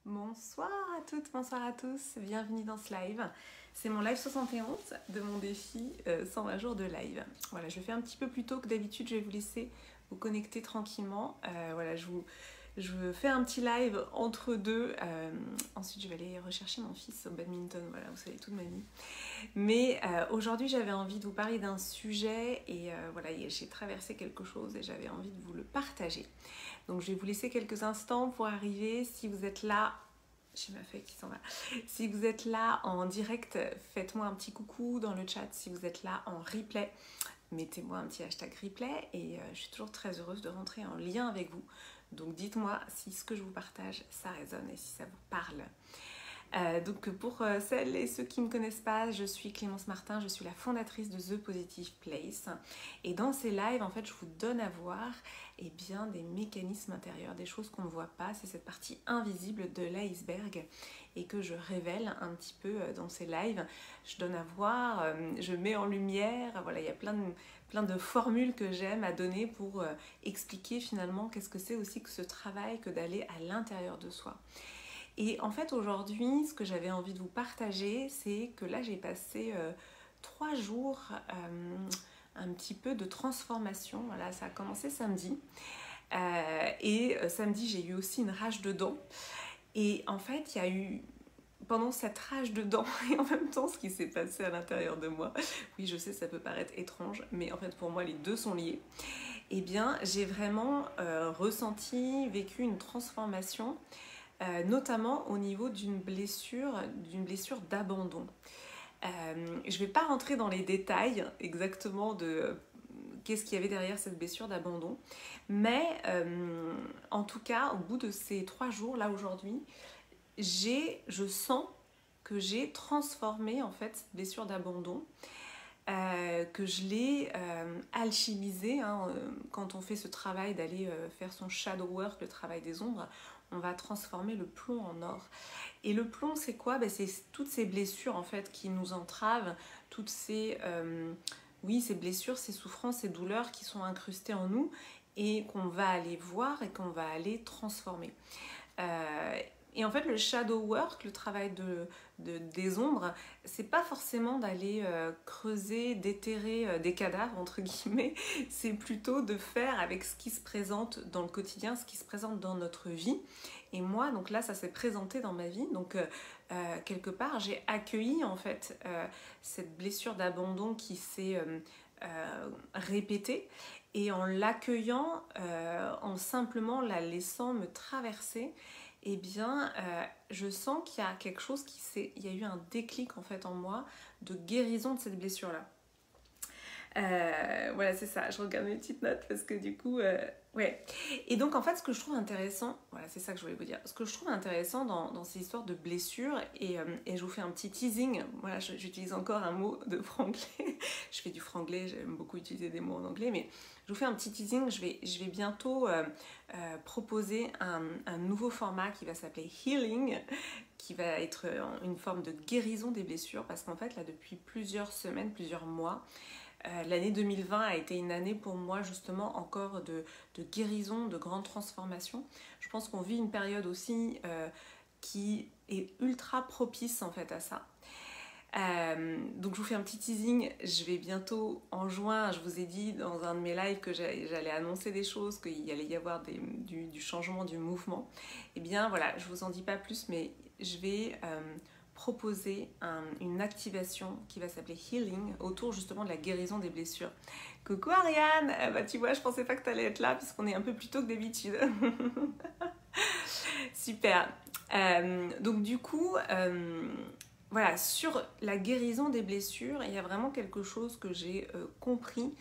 Bonsoir à toutes, bonsoir à tous, bienvenue dans ce live. C'est mon live 71 de mon défi 120 jours de live. Voilà, je le fais un petit peu plus tôt que d'habitude, je vais vous laisser vous connecter tranquillement. Voilà, je fais un petit live entre deux. Ensuite, je vais aller rechercher mon fils au badminton, voilà, vous savez, toute ma vie. Mais aujourd'hui, j'avais envie de vous parler d'un sujet et voilà, j'ai traversé quelque chose et j'avais envie de vous le partager. Donc je vais vous laisser quelques instants pour arriver. Si vous êtes là, j'ai ma feuille qui s'en va. Si vous êtes là en direct, faites-moi un petit coucou dans le chat. Si vous êtes là en replay, mettez-moi un petit hashtag replay et je suis toujours très heureuse de rentrer en lien avec vous. Donc dites-moi si ce que je vous partage, ça résonne et si ça vous parle. Donc pour celles et ceux qui ne me connaissent pas, je suis Clémence Martin, je suis la fondatrice de The Positive Place et dans ces lives en fait je vous donne à voir bien, des mécanismes intérieurs, des choses qu'on ne voit pas, c'est cette partie invisible de l'iceberg et que je révèle un petit peu dans ces lives. Je donne à voir, je mets en lumière, voilà, il y a plein de formules que j'aime à donner pour expliquer finalement qu'est-ce que c'est aussi que ce travail que d'aller à l'intérieur de soi. Et en fait aujourd'hui, ce que j'avais envie de vous partager, c'est que là j'ai passé 3 jours un petit peu de transformation. Voilà, ça a commencé samedi. Samedi j'ai eu aussi une rage de dents. Et en fait il y a eu pendant cette rage de dents et en même temps ce qui s'est passé à l'intérieur de moi. Oui, je sais, ça peut paraître étrange, mais en fait pour moi les deux sont liés. Eh bien j'ai vraiment ressenti, vécu une transformation. Notamment au niveau d'une blessure d'abandon. Je ne vais pas rentrer dans les détails exactement de qu'est-ce qu'il y avait derrière cette blessure d'abandon, mais en tout cas, au bout de ces 3 jours, là aujourd'hui, je sens que j'ai transformé en fait cette blessure d'abandon, que je l'ai alchimisée. Quand on fait ce travail d'aller faire son shadow work, le travail des ombres, on va transformer le plomb en or. Et le plomb, c'est quoi ? C'est toutes ces blessures en fait qui nous entravent, toutes ces blessures, ces souffrances, ces douleurs qui sont incrustées en nous et qu'on va aller voir et qu'on va aller transformer. Et en fait, le shadow work, le travail des ombres, c'est pas forcément d'aller creuser, déterrer des cadavres, entre guillemets, c'est plutôt de faire avec ce qui se présente dans le quotidien, ce qui se présente dans notre vie. Et moi, donc là, ça s'est présenté dans ma vie, donc quelque part, j'ai accueilli en fait cette blessure d'abandon qui s'est répétée, et en l'accueillant, en simplement la laissant me traverser, eh bien, je sens qu'il y a quelque chose il y a eu un déclic en fait en moi de guérison de cette blessure-là. Voilà, c'est ça, je regarde mes petites notes parce que du coup, ouais. Et donc en fait, ce que je trouve intéressant, voilà, c'est ça que je voulais vous dire, ce que je trouve intéressant dans ces histoires de blessures, et je vous fais un petit teasing, voilà, j'utilise encore un mot de franglais, je fais du franglais, j'aime beaucoup utiliser des mots en anglais, mais je vous fais un petit teasing, je vais bientôt proposer un nouveau format qui va s'appeler Healing, qui va être une forme de guérison des blessures, parce qu'en fait, là, depuis plusieurs semaines, plusieurs mois, l'année 2020 a été une année pour moi justement encore de guérison, de grande transformation. Je pense qu'on vit une période aussi qui est ultra propice en fait à ça. Donc je vous fais un petit teasing, je vais bientôt en juin, je vous ai dit dans un de mes lives que j'allais annoncer des choses, qu'il allait y avoir du changement, du mouvement. Et bien voilà, je vous en dis pas plus, mais je vais proposer une activation qui va s'appeler Healing autour justement de la guérison des blessures. Coucou Ariane, bah tu vois, je pensais pas que tu allais être là puisqu'on est un peu plus tôt que d'habitude. Super. Donc du coup, voilà, sur la guérison des blessures, il y a vraiment quelque chose que j'ai compris,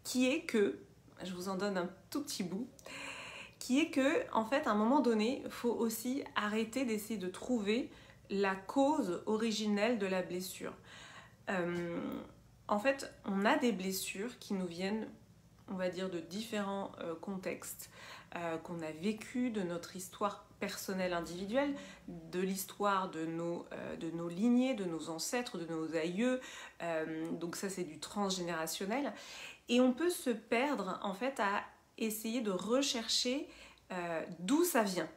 qui est que, je vous en donne un tout petit bout, qui est que, en fait, à un moment donné, il faut aussi arrêter d'essayer de trouver la cause originelle de la blessure. En fait, on a des blessures qui nous viennent, on va dire, de différents contextes qu'on a vécu, de notre histoire personnelle individuelle, de l'histoire de nos lignées, de nos ancêtres, de nos aïeux. Donc ça, c'est du transgénérationnel. Et on peut se perdre, en fait, à essayer de rechercher d'où ça vient.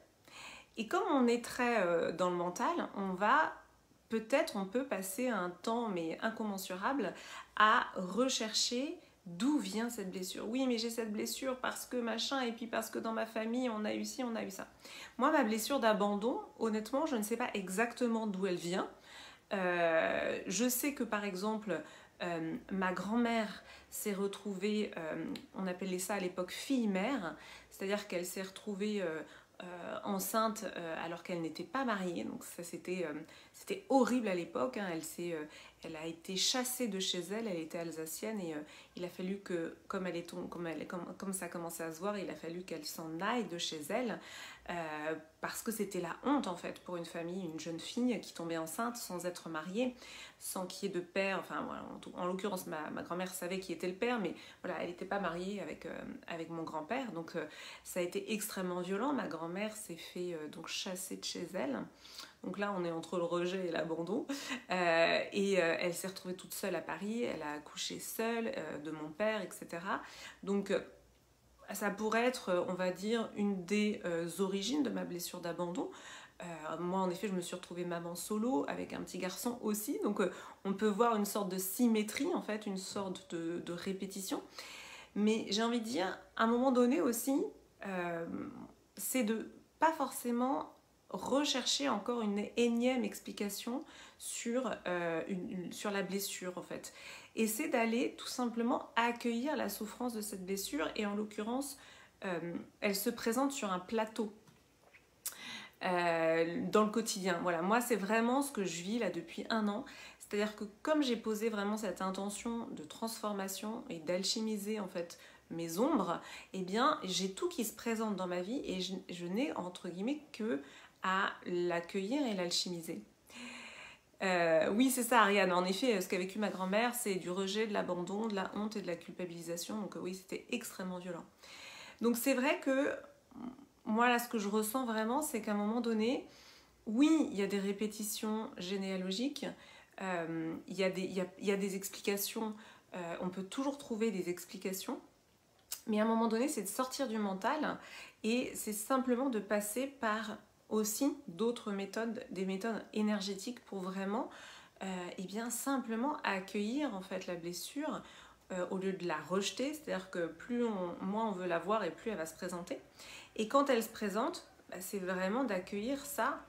Et comme on est très dans le mental, on peut passer un temps, mais incommensurable, à rechercher d'où vient cette blessure. Oui, mais j'ai cette blessure parce que machin, et puis parce que dans ma famille, on a eu ci, on a eu ça. Moi, ma blessure d'abandon, honnêtement, je ne sais pas exactement d'où elle vient. Je sais que, par exemple, ma grand-mère s'est retrouvée, on appelait ça à l'époque fille-mère, c'est-à-dire qu'elle s'est retrouvée enceinte alors qu'elle n'était pas mariée. Donc ça c'était horrible à l'époque. Hein. Elle a été chassée de chez elle. Elle était alsacienne et il a fallu que, comme ça commençait à se voir, il a fallu qu'elle s'en aille de chez elle parce que c'était la honte en fait pour une famille, une jeune fille qui tombait enceinte sans être mariée, sans qu'il y ait de père. Enfin voilà, en l'occurrence ma grand-mère savait qui était le père, mais voilà, elle n'était pas mariée avec mon grand-père. Donc ça a été extrêmement violent. Ma grand-mère s'est fait donc chasser de chez elle. Donc là, on est entre le rejet et l'abandon. Elle s'est retrouvée toute seule à Paris. Elle a accouché seule de mon père, etc. Donc ça pourrait être, on va dire, une des origines de ma blessure d'abandon. Moi, en effet, je me suis retrouvée maman solo avec un petit garçon aussi. Donc on peut voir une sorte de symétrie, en fait, une sorte de répétition. Mais j'ai envie de dire, à un moment donné aussi, c'est de pas forcément rechercher encore une énième explication sur la blessure en fait. Et c'est d'aller tout simplement accueillir la souffrance de cette blessure et en l'occurrence, elle se présente sur un plateau dans le quotidien. Voilà, moi c'est vraiment ce que je vis là depuis 1 an. C'est-à-dire que comme j'ai posé vraiment cette intention de transformation et d'alchimiser en fait mes ombres, eh bien j'ai tout qui se présente dans ma vie et je n'ai entre guillemets que à l'accueillir et l'alchimiser. Oui, c'est ça, Ariane. En effet, ce qu'a vécu ma grand-mère, c'est du rejet, de l'abandon, de la honte et de la culpabilisation. Donc oui, c'était extrêmement violent. Donc c'est vrai que moi, là, ce que je ressens vraiment, c'est qu'à un moment donné, oui, il y a des répétitions généalogiques, il y a des explications, on peut toujours trouver des explications, mais à un moment donné, c'est de sortir du mental et c'est simplement de passer par aussi d'autres méthodes, des méthodes énergétiques pour vraiment et bien simplement accueillir en fait la blessure au lieu de la rejeter, c'est-à-dire que moins on veut la voir et plus elle va se présenter. Et quand elle se présente, bah, c'est vraiment d'accueillir ça.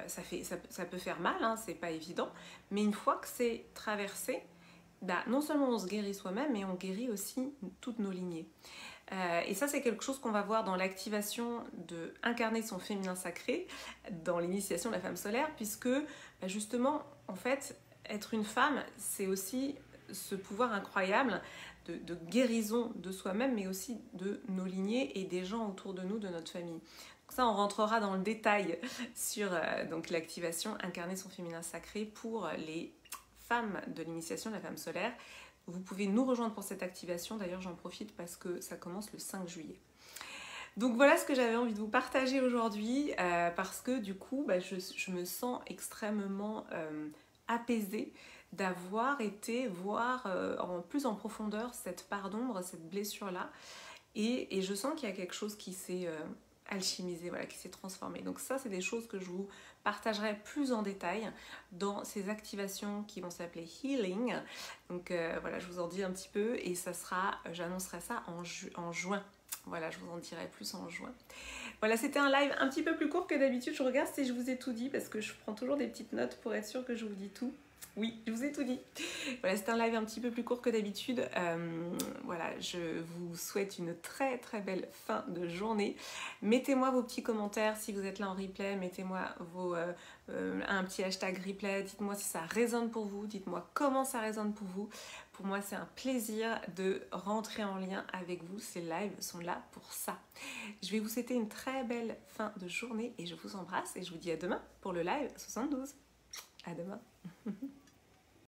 Ça peut faire mal, hein, c'est pas évident, mais une fois que c'est traversé, bah, non seulement on se guérit soi-même, mais on guérit aussi toutes nos lignées. Et ça, c'est quelque chose qu'on va voir dans l'activation de incarner son féminin sacré, dans l'initiation de la femme solaire, puisque bah, justement, en fait, être une femme, c'est aussi ce pouvoir incroyable de guérison de soi-même, mais aussi de nos lignées et des gens autour de nous, de notre famille. Donc ça, on rentrera dans le détail sur donc l'activation incarner son féminin sacré pour les femmes de l'initiation de la femme solaire. Vous pouvez nous rejoindre pour cette activation, d'ailleurs j'en profite parce que ça commence le 5 juillet. Donc voilà ce que j'avais envie de vous partager aujourd'hui parce que du coup bah, je me sens extrêmement apaisée d'avoir été voir en profondeur cette part d'ombre, cette blessure-là et je sens qu'il y a quelque chose qui s'est alchimisé, voilà, qui s'est transformé. Donc ça c'est des choses que je vous partagerai plus en détail dans ces activations qui vont s'appeler Healing. Donc voilà, je vous en dis un petit peu et j'annoncerai ça en juin. Voilà, je vous en dirai plus en juin. Voilà, c'était un live un petit peu plus court que d'habitude. Je regarde si je vous ai tout dit parce que je prends toujours des petites notes pour être sûre que je vous dis tout. Oui, je vous ai tout dit. Voilà, c'est un live un petit peu plus court que d'habitude. Voilà, je vous souhaite une très très belle fin de journée. Mettez-moi vos petits commentaires si vous êtes là en replay. Mettez-moi un petit hashtag replay. Dites-moi si ça résonne pour vous. Dites-moi comment ça résonne pour vous. Pour moi, c'est un plaisir de rentrer en lien avec vous. Ces lives sont là pour ça. Je vais vous souhaiter une très belle fin de journée et je vous embrasse et je vous dis à demain pour le live 72. À demain.